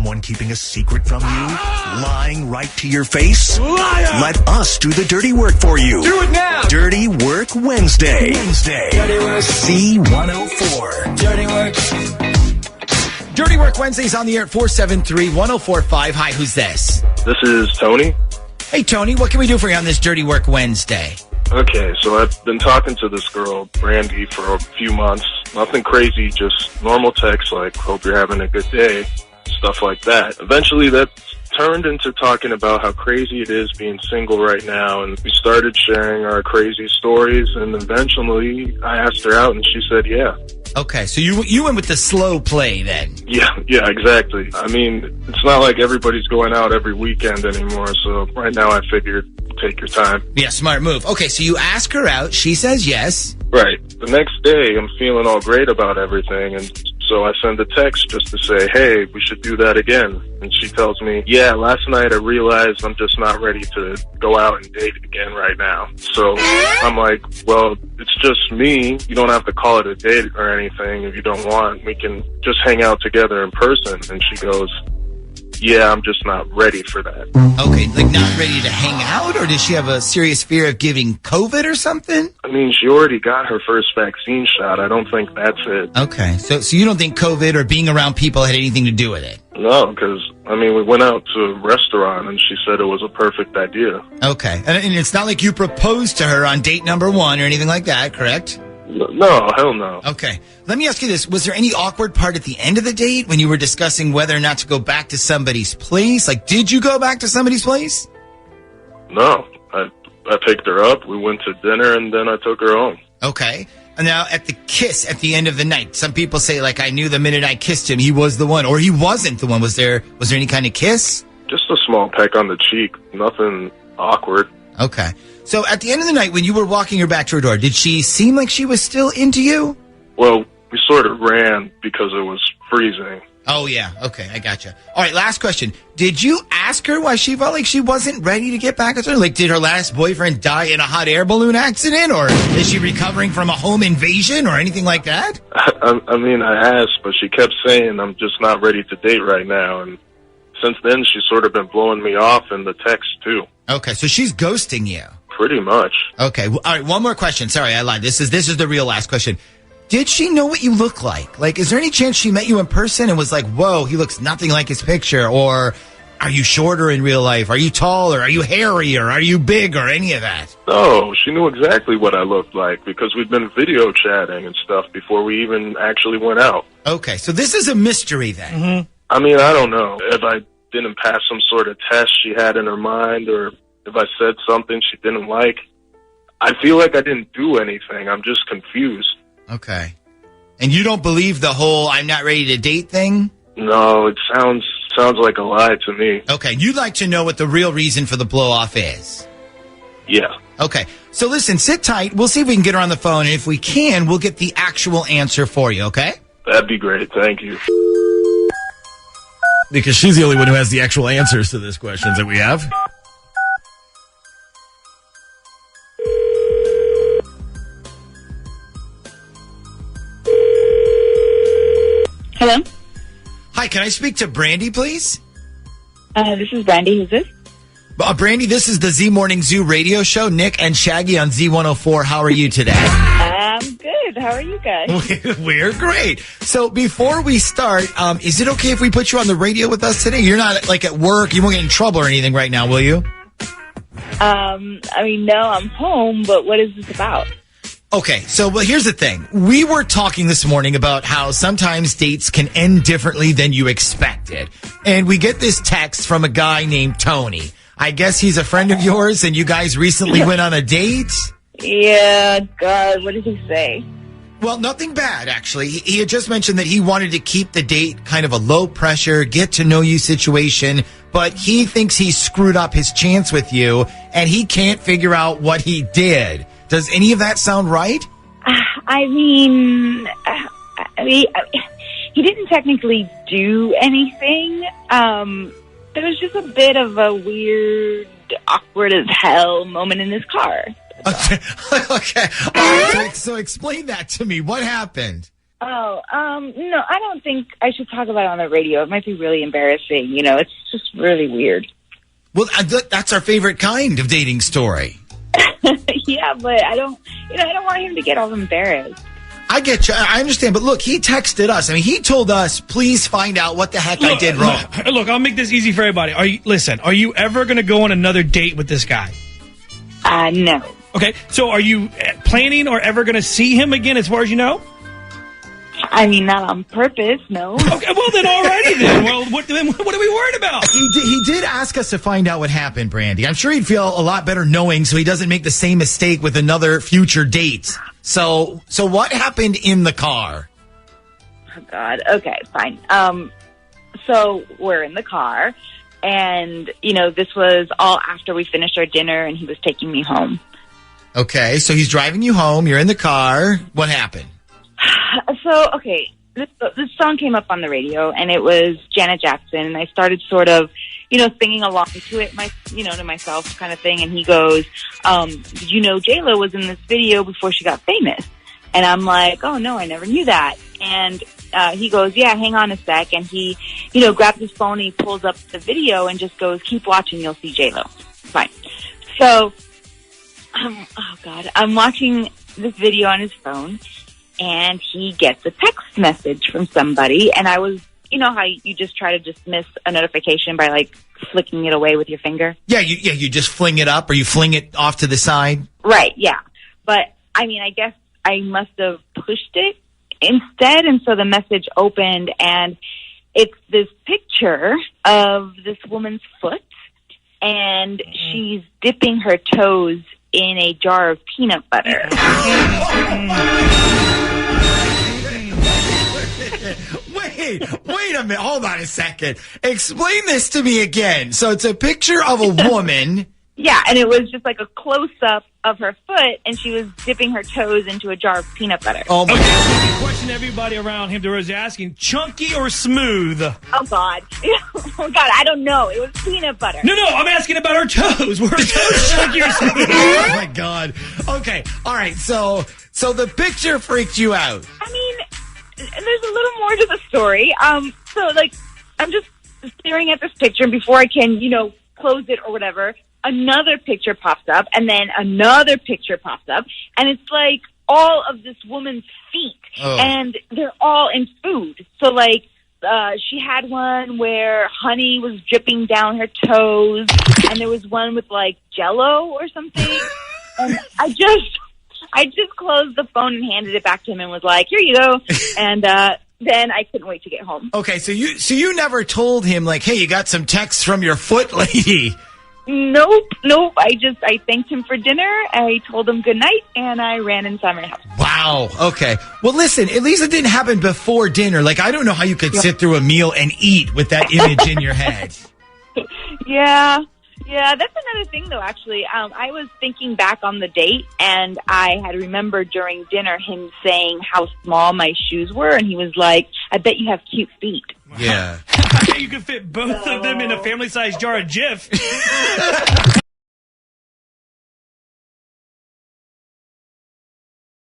someone keeping a secret from you? Lying right to your face? Liar! Let us do the dirty work for you. Do it now! Dirty Work Wednesday. Dirty Work. C104. Dirty Work. Dirty Work Wednesday's on the air at 473-1045. Hi, who's this? This is Tony. Hey, Tony, what can we do for you on this Dirty Work Wednesday? Okay, so I've been talking to this girl, Brandy, for a few months. Nothing crazy, just normal texts like, hope you're having a good day, stuff like that. Eventually that turned into talking about how crazy it is being single right now, and we started sharing our crazy stories, and eventually I asked her out, and she said yeah. Okay, so you went with the slow play then. Yeah, exactly. I mean, it's not like everybody's going out every weekend anymore, so right now I figured take your time. Yeah, smart move. Okay, so you ask her out, she says yes. Right. The next day, I'm feeling all great about everything, and so I send a text just to say, hey, we should do that again. And she tells me, yeah, last night I realized I'm just not ready to go out and date again right now. So I'm like, well, it's just me. You don't have to call it a date or anything if you don't want. We can just hang out together in person. And she goes, yeah, I'm just not ready for that. Okay, like not ready to hang out? Or does she have a serious fear of giving COVID or something? I mean, she already got her first vaccine shot. I don't think that's it. Okay, so you don't think COVID or being around people had anything to do with it? No, because, I mean, we went out to a restaurant and she said it was a perfect idea. Okay, and it's not like you proposed to her on date number 1 or anything like that, correct? No, hell no. Okay. Let me ask you this. Was there any awkward part at the end of the date when you were discussing whether or not to go back to somebody's place? Like, did you go back to somebody's place? No. I picked her up, we went to dinner, and then I took her home. Okay. And now, at the kiss at the end of the night, some people say, like, I knew the minute I kissed him, he was the one, or he wasn't the one. Was there any kind of kiss? Just a small peck on the cheek. Nothing awkward. Okay. So at the end of the night, when you were walking her back to her door, did she seem like she was still into you? Well, we sort of ran because it was freezing. Oh, yeah. Okay, I gotcha. All right, last question. Did you ask her why she felt like she wasn't ready to get back with her? Like, did her last boyfriend die in a hot air balloon accident? Or is she recovering from a home invasion or anything like that? I mean, I asked, but she kept saying, I'm just not ready to date right now. And since then, she's sort of been blowing me off in the text, too. Okay, so she's ghosting you. Pretty much. Okay. All right. One more question. Sorry, I lied. This is the real last question. Did she know what you look like? Like, is there any chance she met you in person and was like, whoa, he looks nothing like his picture? Or are you shorter in real life? Are you taller? Are you hairier? Are you big or any of that? No, she knew exactly what I looked like because we'd been video chatting and stuff before we even actually went out. Okay. So this is a mystery then. Mm-hmm. I mean, I don't know if I didn't pass some sort of test she had in her mind or if I said something she didn't like. I feel like I didn't do anything. I'm just confused. Okay. And you don't believe the whole I'm not ready to date thing? No, it sounds like a lie to me. Okay. You'd like to know what the real reason for the blow-off is? Yeah. Okay. So listen, sit tight. We'll see if we can get her on the phone. And if we can, we'll get the actual answer for you, okay? That'd be great. Thank you. Because she's the only one who has the actual answers to these questions that we have. Hello? Hi, can I speak to Brandy, please? This is Brandy. Who's this? Brandy, this is the Z Morning Zoo radio show. Nick and Shaggy on Z104. How are you today? I'm good. How are you guys? We're great. So before we start, is it okay if we put you on the radio with us today? You're not like at work. You won't get in trouble or anything right now, will you? I mean, no, I'm home, but what is this about? Okay, so here's the thing. We were talking this morning about how sometimes dates can end differently than you expected. And we get this text from a guy named Tony. I guess he's a friend of yours and you guys recently went on a date? Yeah, God, what did he say? Well, nothing bad, actually. He had just mentioned that he wanted to keep the date kind of a low pressure, get to know you situation, but he thinks he screwed up his chance with you and he can't figure out what he did. Does any of that sound right? I mean, he didn't technically do anything. There was just a bit of a weird, awkward as hell moment in his car. Okay. All right, so explain that to me. What happened? Oh, no, I don't think I should talk about it on the radio. It might be really embarrassing. You know, it's just really weird. Well, that's our favorite kind of dating story. Yeah, but I don't want him to get all embarrassed. I get you. I understand. But look, he texted us. I mean, he told us, please find out what the heck I did wrong. Look, I'll make this easy for everybody. Are you ever going to go on another date with this guy? No. Okay, so are you planning or ever going to see him again as far as you know? I mean, not on purpose, no. Okay, well then, alrighty then. Well, what are we worried about? He did ask us to find out what happened, Brandy. I'm sure he'd feel a lot better knowing so he doesn't make the same mistake with another future date. So what happened in the car? Oh, God. Okay, fine. So we're in the car, and, you know, this was all after we finished our dinner, and he was taking me home. Okay, so he's driving you home. You're in the car. What happened? So, okay, this song came up on the radio, and it was Janet Jackson, and I started sort of, you know, singing along to it, to myself kind of thing, and he goes, did you know J-Lo was in this video before she got famous? And I'm like, oh, no, I never knew that. And he goes, yeah, hang on a sec, and he, you know, grabs his phone, and he pulls up the video and just goes, keep watching, you'll see J-Lo. Fine. So, oh, God, I'm watching this video on his phone, and he gets a text message from somebody, and I was, you know how you just try to dismiss a notification by, like, flicking it away with your finger? Yeah, you just fling it up or you fling it off to the side? Right, yeah. But, I mean, I guess I must have pushed it instead, and so the message opened, and it's this picture of this woman's foot, and she's dipping her toes in a jar of peanut butter. Wait a minute. Hold on a second. Explain this to me again. So it's a picture of a woman. Yeah, and it was just like a close-up of her foot, and she was dipping her toes into a jar of peanut butter. Oh, my Okay, God. so the question everybody around him was asking, chunky or smooth? Oh, God. Oh, God, I don't know. It was peanut butter. No, I'm asking about her toes. Were her toes chunky or smooth? Oh, my God. Okay. All right. So the picture freaked you out. I mean, there's a little more to the story. So, like, I'm just staring at this picture, and before I can, you know, close it or whatever, another picture pops up, and then another picture pops up, and it's like all of this woman's feet, and they're all in food. So, like, she had one where honey was dripping down her toes, and there was one with, like, Jell-O or something, and I just closed the phone and handed it back to him and was like, here you go, and then I couldn't wait to get home. Okay, so you never told him, like, hey, you got some texts from your foot lady. Nope. I thanked him for dinner, I told him good night, and I ran inside my house. Wow. Okay. Well, listen, at least it didn't happen before dinner. Like, I don't know how you could sit through a meal and eat with that image in your head. Yeah, that's another thing, though, actually. I was thinking back on the date, and I had remembered during dinner him saying how small my shoes were, and he was like, I bet you have cute feet. Yeah. You could fit both of them in a family-sized jar of Jif.